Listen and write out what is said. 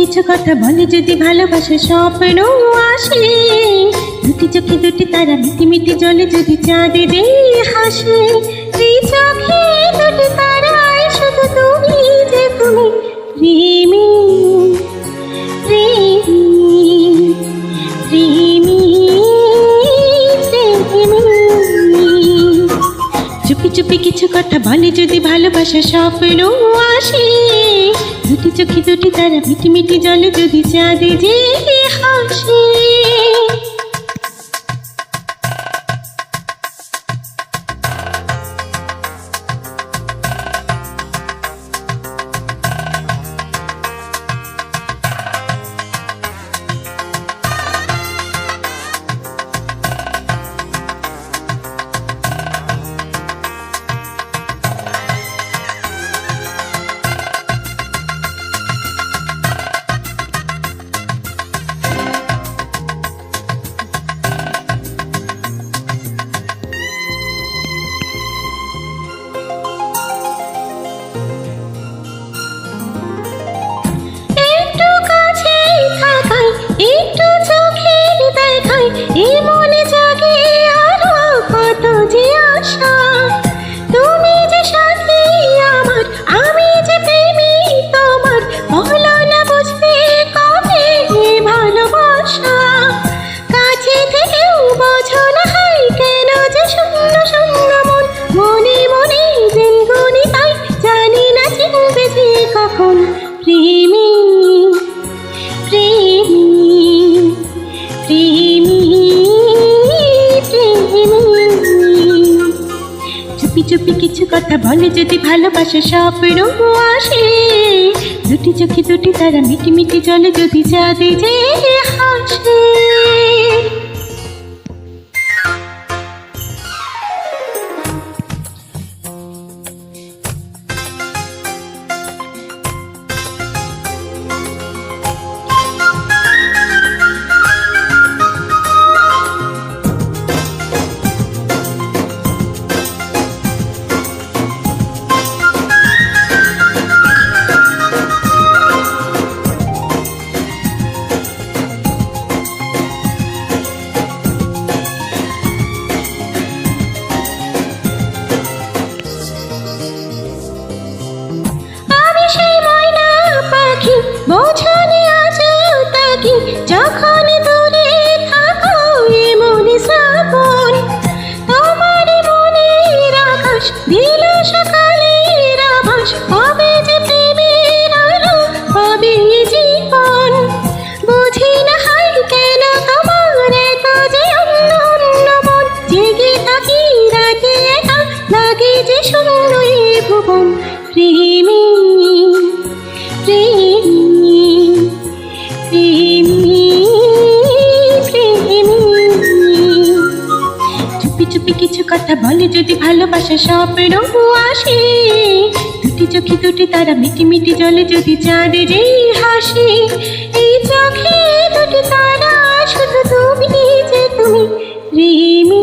কিছু কথা বলে যদি ভালোবাসা স্বপ্ন আসে, দুটি চোখে দুটি তারা মিটি মিটি জলে যদি চাঁদে হাসে, এই চোখে দুটি তারায় শুধু তুমি যে তুমি, প্রেমী প্রেমী প্রেমী। চুপি চুপি কিছু কথা বলে যদি ভালোবাসা স্বপ্ন আসে, দুটি চোখে দুটি তারা মিটি মিটি জলে যদি চাঁদে যে হাসে। একটু চোখের দেখায় এ মনে জাগে আরো কত যে আশা, তুমি যে সাথী আমার, আমি যে প্রেমী তোমার, বলো না বুঝবে কবে ভালোবাসা, কাছে থেকেও বোঝো না হয় কেন যে শূন্য শূন্য মন, মনে মনে দিন গুনি তাই জানি না চিনবে যে কখন, প্রেমী প্রেমী প্রেমী প্রেমী। চুপি চুপি কিছু কথা বলে যদি ভালোবাসা স্বপ্ন আসে, দুটি চোখে দুটি তারা মিটি মিটি জলে যদি চাঁদে যে হাসে। বোঝানি আজ তাকি যখন দূরে থাকো এ মনে শ্রাবণ, তোমার মনের আকাশ দিল সকালের আভাস, হবে যে প্রেমের আলো হবে জীবন, বুঝি না হয় কেন তোমার এত যে অন্য অন্য মন, জেগে থাকি রাতে একা লাগে যে শূন্য এ ভুবন, প্রেমী প্রেমী প্রেমী প্রেমী। চুপি চুপি কিছু কথা বলে যদি ভালোবাসা স্বপ্ন আসে, দুটি চোখে দুটি তারা মিটি মিটি জলে যদি চাঁদে যে হাসে, এই চোখে দুটি তারা শুধু তুমি যে তুমি, প্রেমী।